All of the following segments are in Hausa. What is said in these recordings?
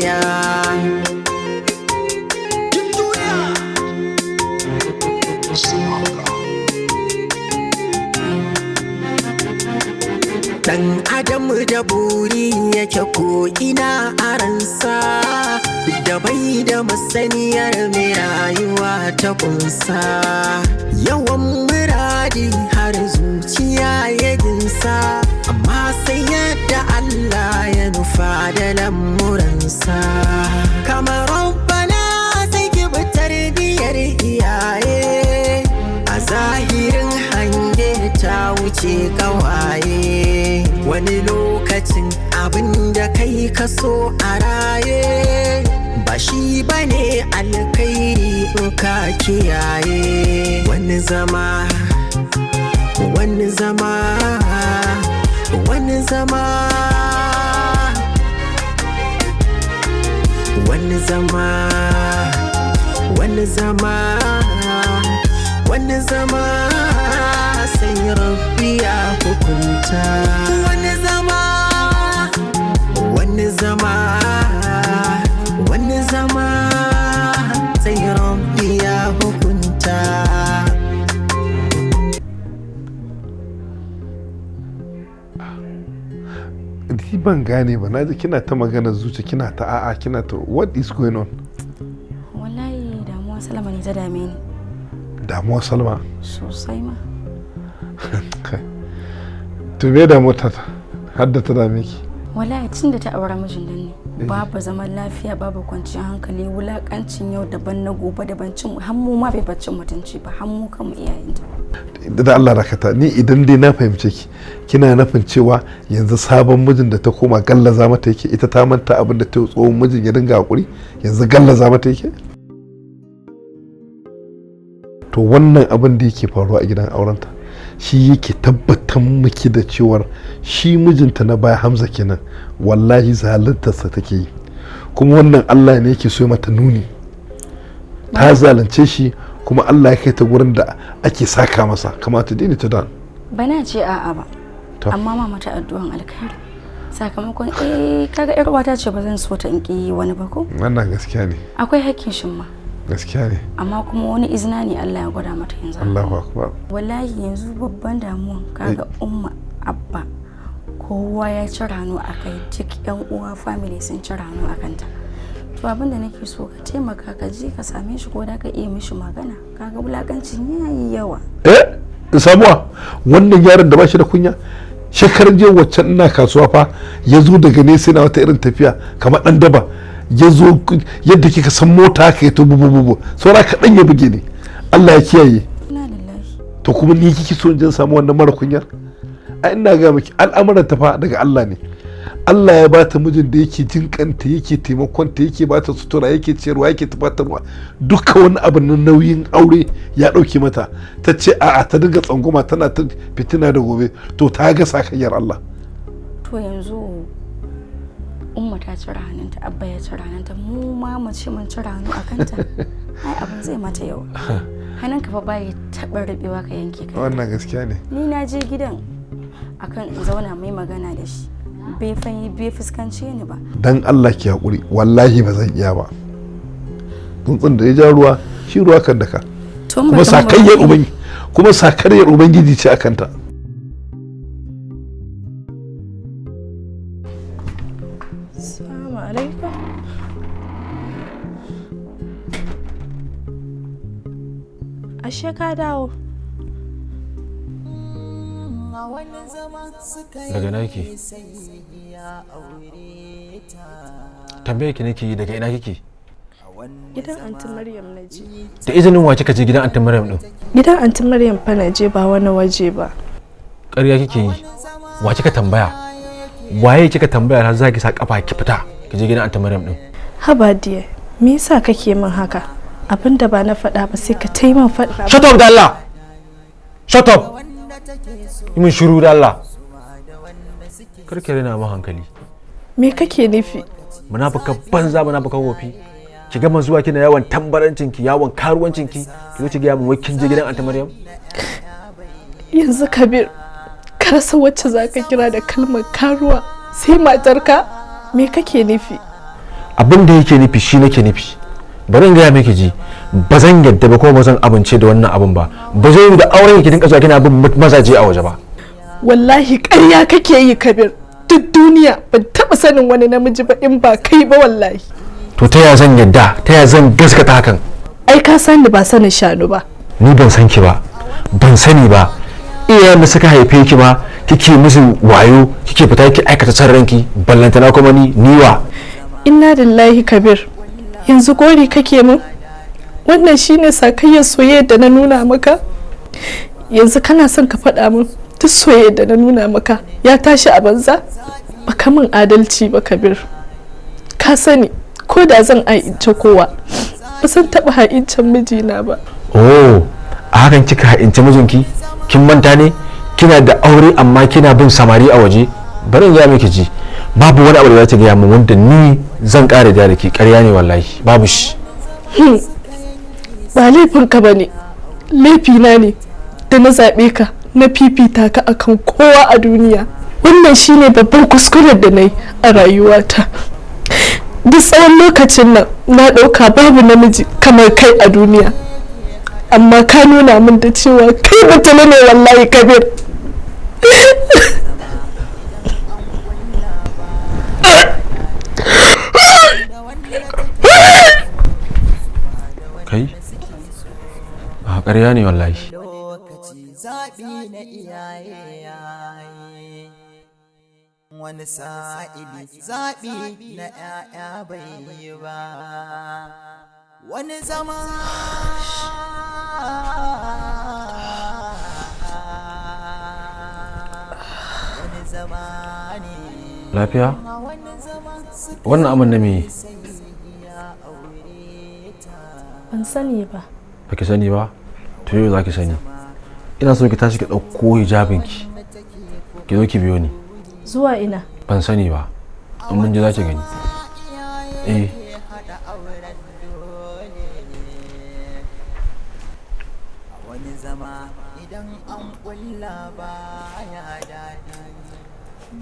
duniya. Dan adam da buri yake ko ina a ransa, da bai da masaniyar mai rayuwa ta kunsa. Yawan muradi har zuciya ya ginsa, amma sai yadda Allah ya nufa da lamuransa. Kamar Rabbana sai ki bi tarbiyar iyaye, a zahirin hange ta wuce kawaye. Wani lokacin abin da kai ka so a raye, ba shi bane alkhairi in ka kiyaye. Wani zama, wani zama, wani zama, wani zama, wani zama, wani zama sai Rabbi ya hukunta. Wani zama, wani zama, wani zama sai Rabbi ya hukunta. Ni ban gane ba, naji kina ta magana zuci, kina ta a'a, kina ta what is going on? Wallahi damuwa Salma ne ta dame ni. Damuwa Salma? Sosai ma. To me damuwa ta har da ta dame ki? Wallahi tun da ta aure mijin nan ne, babu zaman lafiya, babu kwanciyar hankali, wulakancin yau daban na gobe daban, cin hammu ma bai baccin mutunci ba, hammu kanmu iyayenta. Da Allah rakata, ni idan dai na fahimce ki kina nufin cewa yanzu sabon mijin da ta koma gallaza mata yake, ita ta manta abin da ta yi tsohon mijin ya dinga hakuri, yanzu gallaza mata yake? To wannan abin da yake faruwa a gidan aurenta shi yake tabbatar miki da cewar shi mijinta na baya Hamza kenan wallahi zaluntarsa take yi, kuma wannan Allah ne yake so mata nuni ta zalunce shi, kuma Allah ya kai ta gurin da ake saka masa, kamata dini ta dan bana ce a'a ba, amma ma mata addu'an alkhairi sakamakon kaga yar uwata ce, ba zan so ta in ki wani ba ko. Wannan gaskiya ne, akwai hakkin shin ma gaskiya ne, amma kuma wani izina ne Allah ya gwada mata yanzu. Allahu akbar. Wallahi yanzu babban damuwan kaga umma abba kowa ya ci rano akai, duk yan uwa family sun ci rano akan ta. To abin da nake so ka taimaka ka je ka same shi ko da ka iya mishi magana, kaga wulakancin yayi yawa. Samuwa wannan yaron da ba shi da kunya, shekaran jiya waccan ina kasuwa fa ya zo daga nesa na wata irin tafiya kamar dan daba, ya zo yadda kika san mota haka ya to bubu saura kaɗan ya buge ni, Allah ya kiyaye. To kuma ni kike so in je samu wannan mara kunyar? A ina ga miki al'amuran ta fa daga Allah ne. Allah ya bata mijin da yake jin kanta, yake taimakon ta, yake bata sutura, yake ciyarwa, yake tufatarwa, duka wani abu na nauyin aure ya dauke mata. Ta ce a'a ta dinga tsangwama tana ta fitina da gobe, to ta ga sakayyar Allah. To yanzu umma ta cira hannunta, abba ya cira hannunta, mu ma mu ce mun cira hannu akan ta, ai abin zai mata yawa. Hannunka fa bai taɓa rubewa ka yanke kai. Wannan gaskiya ne. Ni na je gidan akan in zauna mai magana da shi, bai fuskance ni ba. Dan Allah ki hakuri, wallahi ba zan iya ba. Tsuntsun da ya ja ruwa shi ruwa kan daka, kuma sakayyar ubangiji ce akan ta. Assalamu alaikum. Ashe ka dawo. Daga ina kike? Tambaye ki nake yi, daga ina kike? Gidan Aunty Maryam na je. Da izinin wa kika je gidan Aunty Maryam din? Gidan Aunty Maryam fa na je, ba wani waje ba. Ƙarya kike yi. Wa kika tambaya? Waye kika tambaya har zaki sa kafa ki fita ki je gidan Aunty Maryam din? Haba diye, me yasa kake min haka? Abinda ba na faɗa ba sai ka taiman faɗa. Shut up da Allah. Shut up. Yi min shiru da Allah. Karki rena mu hankali. Me kake nufi? Munafuka banza, munafuka wofi. Ki gama zuwa kina yawan tambarancin ki, yawan karuwancin ki, ki zo ki ga mun wai kin je gidan Aunty Maryam? Yanzu Kabir, ka rasa wacce zaka kira da kalmar karuwa sai matarka? Me kake nufi? abin da yake nufi shi nake nufi. Bari in gaya miki ji, ba zan yadda ba ko ba zan amince da wannan abin ba. Ba zai yi da auren ki dinka zuwa kina bin mazaje a waje ba. Wallahi ƙarya kake yi Kabir, duk duniya ban taɓa sanin wani namiji ba in ba kai ba wallahi. To ta ya zan yadda, ta ya zan gaskata hakan? Ai ka san ni ba sanin shanu ba. Ni ban san ki ba, ban sani ba. Iyayen da suka haife ki ma kike musu wayo, kike fita ki aikata san ranki, ballantana kuma niwa. Inna lillahi Kabir, yanzu gori kake min? Wannan shine sakayyar soyayya da na nuna maka? Yanzu kana son ka faɗa min duk soyayya da na nuna maka ya tashi a banza? Baka min adalci ba Kabir. Ka sani ko da zan ha'ince kowa ba san taɓa ha'incen mijina ba. Oh, a hakan kika ha'ince mijinki? Kin manta ne? Kina da aure amma kina bin samari a waje? Bari in gaya miki ji, babu wani abu da za ta gaya min wanda ni zan ƙara da ki. Ƙarya ne wallahi, babu shi. Ba laifinka ba ne, laifina ne da na zaɓe ka na fifita ka akan kowa a duniya. Wannan shine babban kuskuren da na yi a rayuwata. Duk tsawon lokacin nan na ɗauka babu namiji kamar kai a duniya, amma ka nuna min da cewa kai batala ne wallahi Kabir. Kai? A ƙarya ne wallahi. Wani sa'ili zaɓi na ‘ya'ya bai yi ba, wani zama ne. Lafiya? Wannan abin na me? Ban sani ba. Ba ki sani ba? To yau za ki sani. Ina so ki tashi ki ɗauko hijabinki. Ki zo ki biyo ni. Zuwa ina? Ban sani ba. In mun je za ki gani. Eh. Wani zama idan an kulla baya daɗi,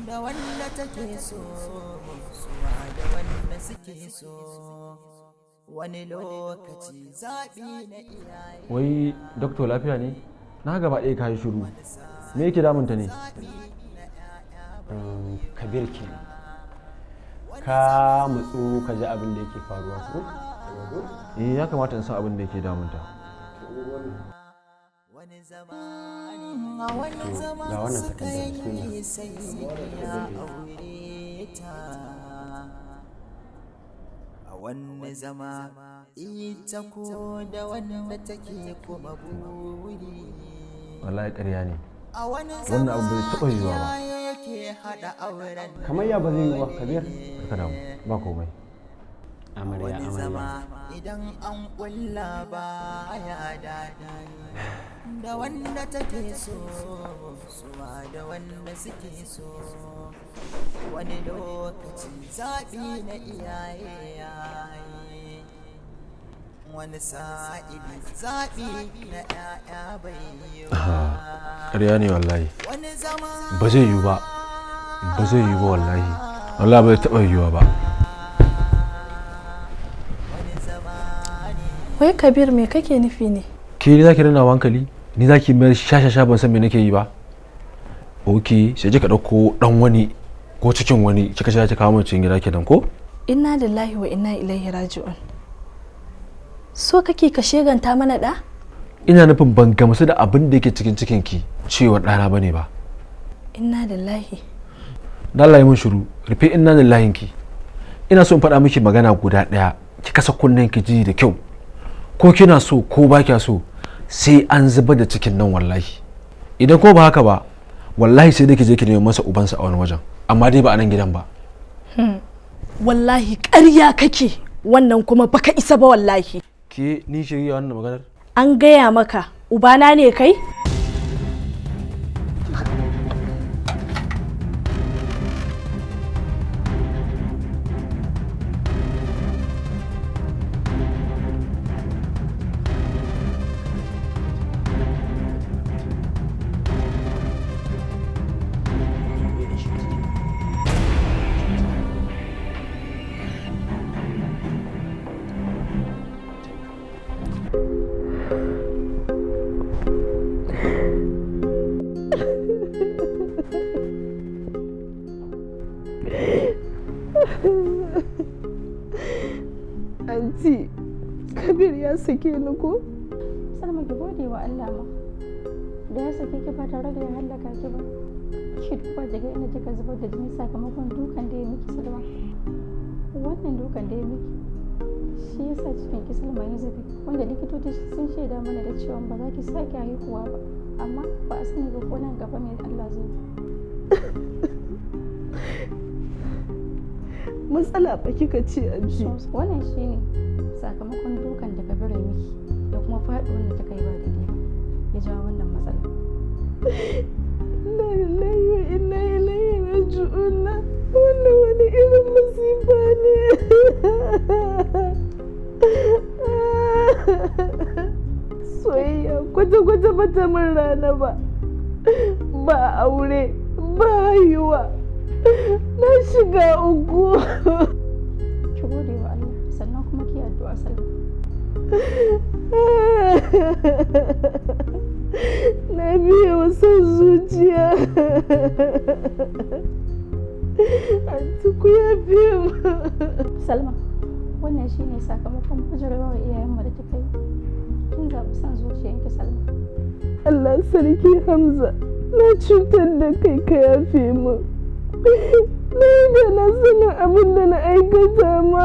da wanda take so suwa da wanda suke so, wani lokaci zaɓi na iyaye. Wai doktor lafiya ne? Na gaba ɗaya ka yi shiru. Me yake damunta ne? Kabir ke ka mutsu ka ji abin da yake faruwa ko? Eh, ya kamata in san abin da yake damunta. Ga wannan takardar a wani zama ita ko da wanda take kuma buri. Wallahi ƙarya ne. Wannan abu bai taɓa yiwuwa ba. kamar ya ba zai yi ba Kabir. Ka damu, ba komai. Amarya Idan an kulla baya daɗi, da wanda take so suwa da wanda suke so, wani lokaci zaɓi na iyaye yayi, wani sa'ili zaɓi na ‘ya'ya bai yi ba. Ƙarya ne wallahi. Ba zai yiwu ba. Ba zai yiwu ba wallahi. Wallahi bai taɓa yiwuwa ba. Wai Kabir me kake nufi ne? Ke ni zaki rina hankali? Ni zaki mayar shashasha ban san me nake yi ba? Ok, sai ka ɗauko ɗan wani ko cikin wani kika sha ki kawo min cikin gida kenan ko? Inna lillahi wa inna ilaihi raji'un. So kake ka sheganta mana da? Ina nufin ban gamsu da abin da yake cikin cikinki cewa ɗana bane ba. Inna lillahi. Dan Allah yi mun shiru, rufe inna lillahi ki. Ina so in faɗa miki magana guda ɗaya, ki kasa kunnen ki ji da kyau. Ko kina so ko ba kya so sai an zubar da cikin nan wallahi. Idan ko ba haka ba, wallahi sai dai ki je ki nemi masa ubansa a wani wajen, amma dai ba a nan gidan ba. Wallahi ƙarya kake, wannan kuma baka isa ba wallahi. Ke ni shirya wannan maganar? An gaya maka ubana ne kai? ya sake ni ko? Salma ki gode wa Allah ma da ya sake ki ba tare da ya hallaka ki ba. Ki duba daga inda kika zubar da jini sakamakon dukan da ya miki Salma. Wannan dukan da ya miki shi yasa cikin ki Salma ya zube, wanda likitoci sun shaida mana da cewa ba za ki sake haihuwa ba, amma ba a sani ba ko nan gaba mai Allah zai yi. Matsala ba kika ce anti. Wannan shine sakamakon dukan da Kabir ya miki da kuma faɗuwar da ta kai ba daidai ba ya jawo wannan matsala. Inna lillahi wa inna ilaihi raji'un. Wannan wani irin masifa ne. Soyayya kwata-kwata bata min rana ba. Ba aure, ba haihuwa. Na shiga uku. Ki gode wa Allah sannan kuma ki addu'a Salma. Na biye wa son zuciya. Anti ku yafe mu. Salma, wannan shine sakamakon bujirewa iyayenmu da kika yi. Kin zaɓi son zuciyanki Salma. Allah sarki Hamza, na cutar da kai ka yafe mu. Na yi da na sanin abin da na aikata ma.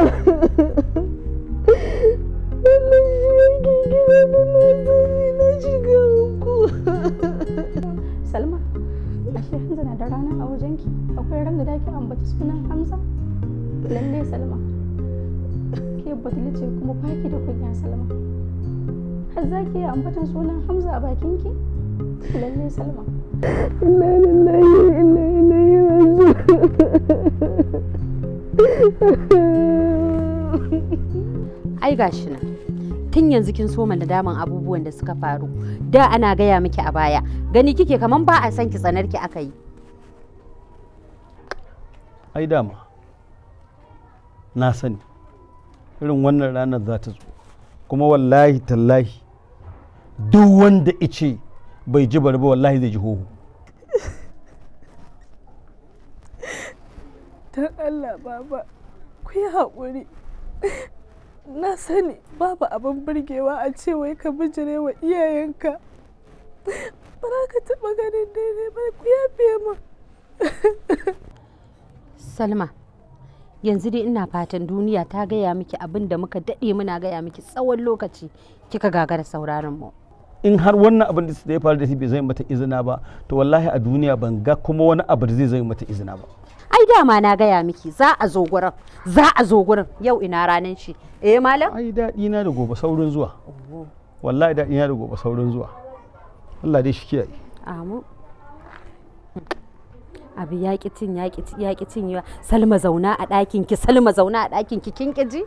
Wannan shi yake gina da na sani na shiga uku. Salma, ashe Hamza na da rana a wajenki? Akwai ran da daki ambaci sunan Hamza? Lalle Salma, ke batuli ce kuma baki da kunya Salma. Har za ki iya ambatan sunan Hamza a bakinki? Lalle Salma. Inna lillahi wa inna ilaihi raji'un. Ai gashi nan tun yanzu kin soma nadaman abubuwan da suka faru. Da ana gaya miki a baya, gani kike kaman ba a san ki tsanar ki aka yi. Ai dama na sani irin wannan ranar za ta zo, kuma wallahi tallahi duk wanda ice bai ji bari ba wallahi zai ji hoho. Don Allah baba, ku yi haƙuri. Na sani babu abin burgewa a ce wai ka bijire wa iyayenka. Ba za ka taɓa ganin daidai ba, ku yafe mu. Salma, yanzu dai ina fatan duniya ta gaya miki abin da muka daɗe muna gaya miki tsawon lokaci kika gagara sauraron mu. In har wannan abin da ya faru da shi bai zai mata izina ba, to wallahi a duniya ban ga kuma wani abu da zai mata izina ba. Ai dama na gaya miki za a zo gurin, za a zo gurin. Yau ina ranar shi. Malam? Ai daɗi na da gobe saurin zuwa. Wallahi daɗi na da gobe saurin zuwa. Allah dai shi kiyaye. Amu. Abu yaƙi cin yawa. Salma zauna a ɗakin ki, Salma zauna a ɗakin ki, kin ƙiji?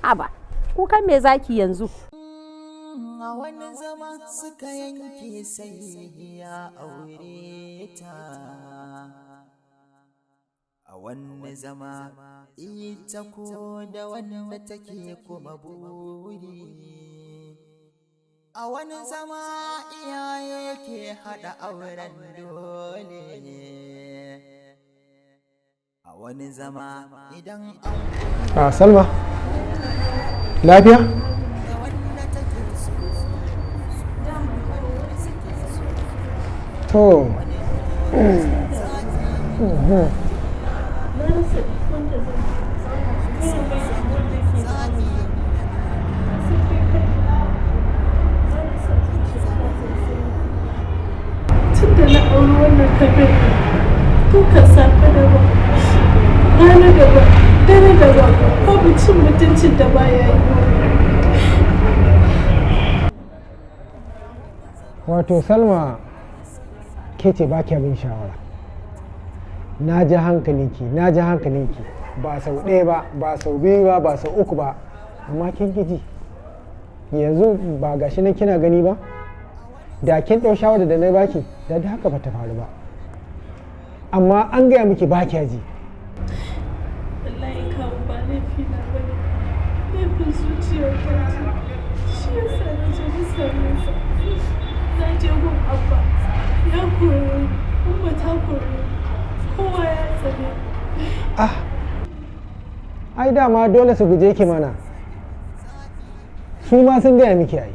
Haba, kukan me zaki yanzu? A wani zama suka yanke sai ya aure ta. A wani zama ita ko da wanda take kuma buri. A wani zama iyaye yake haɗa auren dole. A wani zama idan an Salma, lafiya? To. Tunda na auri wannan Kabir, duka safe daban, rana daban, dare daban, babu cin mutuncin da baya yi. Wato Salma, ke ce ba kya bin shawara. Na ji hankalinki ba sau ɗaya ba, ba sau biyu ba, ba sau uku ba, amma kin ji. Yanzu ba gashi nan kina gani ba? Da kin ɗau shawara da na baki, da haka ba ta faru ba. Amma an gaya miki ba kya ji. Wallahi kawo ba laifi na bane, laifin zuciyar ta ce. Shi yasa na je na same sa. Na je gun Abba, ya kore ni, Umma ta kore ni, kowa ya tsane. Ai dama dole su guje ki mana. su ma sun gaya miki ai,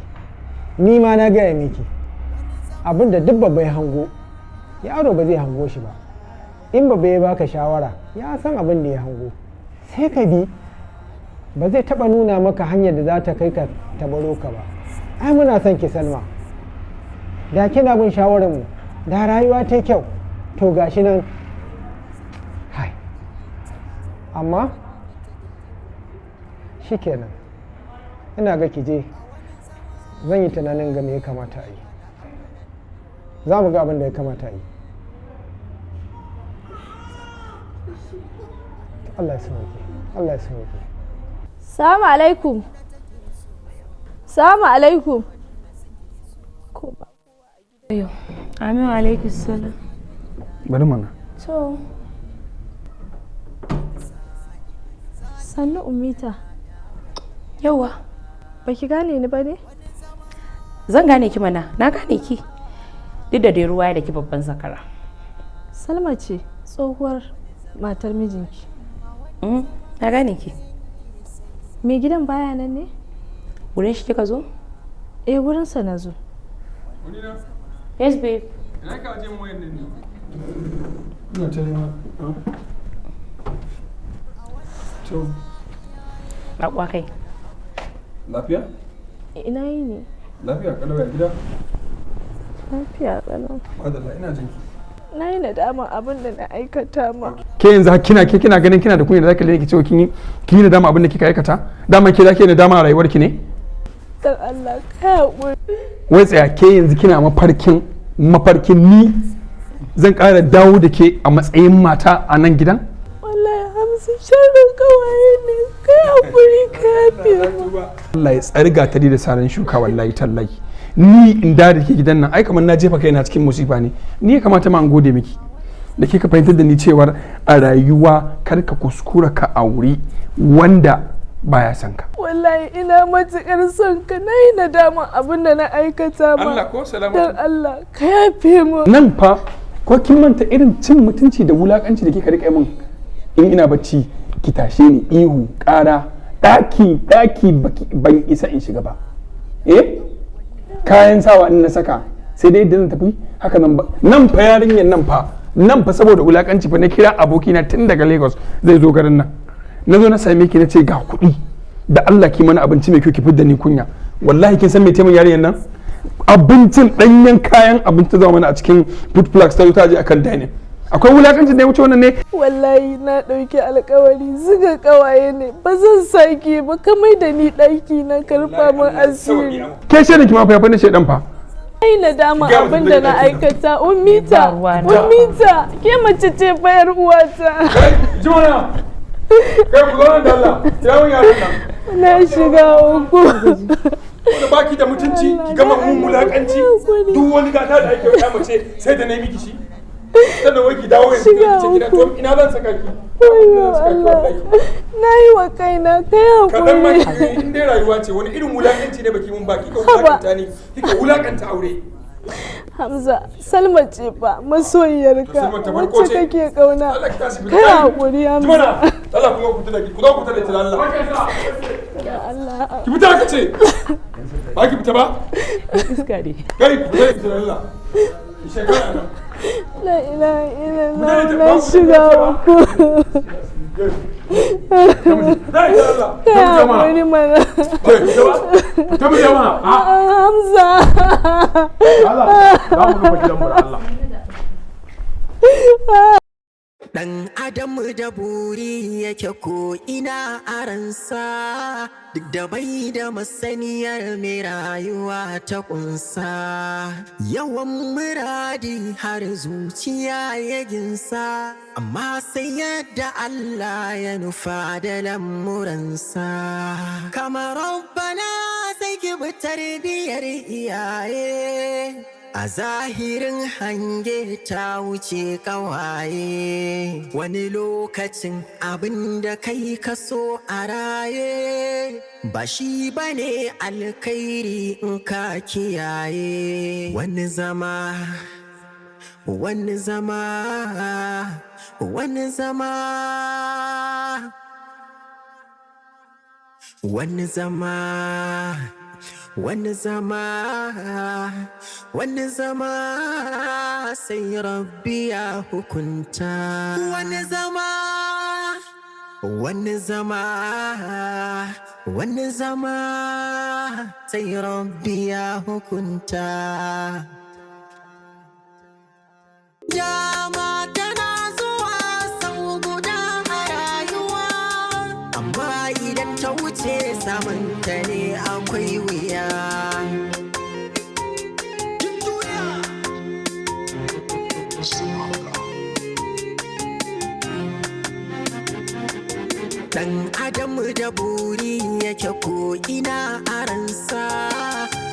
ni ma na gaya miki abinda duk babba ya hango yaro ba zai hango shi ba. In babba ya baka shawara ya san abin da ya hango sai ka bi, ba zai taba nuna maka hanyar da za ta kai ka ta baro ka ba. Ai muna son ki Salma, da kina bin shawarar mu da rayuwa ta kyau. To gashi nan hai, amma shikenan ina ga ki je, zan yi tunanin ga me ya kamata a yi, za mu ga abin da ya kamata a yi. Allah ya sauke, Allah ya sauke. Salamu alaikum. Salamu alaikum. Amin wa alaikum salam. Bari mana. To. Sannu Umita. Yawa. Ba ki gane ni ba ne? Zan gane ki mana, na gane ki. Duk da dai ruwa da ki babban zakara. Salma ce tsohuwar matar mijinki. Na gane ki. Me gidan baya nan ne? Wurin shi kika zo? Wurinsa na zo. Yes babe. Ina ka je mu wayannan ne. Ina tare ma. To. Bakwa kai. Lafiya? Ina yi ne. Lafiya kalau ya gida? Lafiya kalau. Madalla ina jinki. Na yi nadama abin da na aikata ma. Ke yanzu kina ganin kina da kunya da zaka lene ki cewa kin yi nadama abin da kika aikata? Dama ke zaki nadama a rayuwarki ne? Dan Allah ka haƙuri. Wai tsaya ke yanzu kina mafarkin ni zan ƙara dawo da ke a matsayin mata a nan gidan? Wallahi Hamza sharrin kawaye ne, kai haƙuri ka yafe mu. Allah ya tsarga ta da saran shuka wallahi tallahi. Ni in da ke gidan nan ai kamar na jefa kaina cikin musifa ne. Ni ya kamata ma an gode miki da ke ka fahimtar da ni cewar a rayuwa kar ka kuskura ka auri wanda baya son ka. Wallahi ina matukar son ka, na yi nadaman abin da na aikata ma. Allah ko salamatu. Dan Allah ka yafe mu. Nan fa ko kin manta irin cin mutunci da wulakanci da kika rika min in ina bacci ki tashe ni ihu ƙara daki ban isa in shiga ba. Kayan sawa in na saka sai dai idan tafi haka nan fa yarinyar nan fa saboda wulakanci fa na kira abokina tun daga Lagos zai zo garin nan. Na zo na same ki na ce ga kuɗi da Allah ki mana abinci mai kyau ki fidda ni kunya. Wallahi kin san me taimun yarinyar nan? Abincin ɗanyen kayan abinci zama mana a cikin food flags ta je akan dining. Akwai wulakancin da ya wuce wannan ne? Wallahi na ɗauki alkawari zuga kawaye ne, ba zan sake ba, ka mai da ni ɗaki na karfa min asiri. Ke shaidan ki ma fa yafi shaidan fa. Ai nadama abin da na aikata. Umita ke mace ce bayar uwata. Jona kai ku zo da Allah ya mun yaron nan. Na shiga uku. Wanda baki da mutunci ki gama mun mulakanci duk wani gata da ake wata mace sai da nayi miki shi. Sannan wai ki dawo yanzu ki ce gida to ina zan saka ki. Na yi wa kaina kai hakuri. Kadan ma ki in dai rayuwa ce wani irin wulakanci ne baki mun baki ka wulakanta ni kika wulakanta aure. Hamza, Salma ce fa masoyiyarka wacce kake kauna. Kai hakuri Hamza. Allah kuma ku tada ki ku zo ku tada ki Allah. Allah. Ki fita ka ce. Ba ki fita ba? Iska ne. Kai ku tada ki Allah. Ki shekara nan. La ilaha illallah na shiga uku. Kai hakuri mana. Hamza. Dan Adam da buri yake ko ina a ransa, duk da bai da masaniyar mai rayuwa ta kunsa. Yawan muradi har zuciya ya ginsa, amma sai yadda Allah ya nufa da lamuransa. Kamar Rabbana sai ki bi tarbiyar iyaye, a zahirin hange ta wuce kawaye. Wani lokacin abin da kai kaso a raye ba shi bane alkhairi in ka kiyaye. Wani zama wani zama wani zama sai rabbi ya hukunta. Wani zama sai rabbi ya hukunta. Dama tana zuwa sau guda a rayuwa, amma idan ta wuce samunta ne akwai wuya. Dan adam da buri yake ko ina a ransa,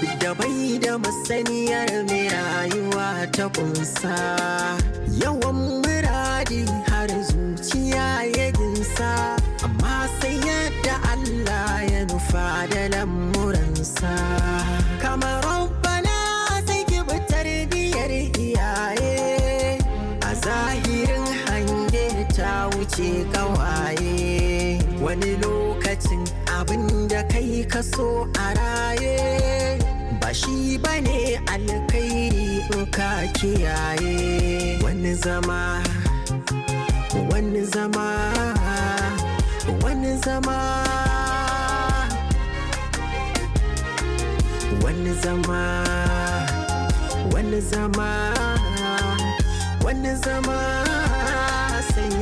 duk da bai da masaniyar mai rayuwa ta kunsa. Yawan muradi har zuciya ya ginsa, amma sai yadda Allah ya nufa da lamuransa. Kamar Rabbana sai ki bi tarbiyar iyaye, a zahirin hange ta wuce kawaye. Wani lokacin abin da kai ka so a raye, ba shi bane alkhairi in ka kiyaye. Wani zama sai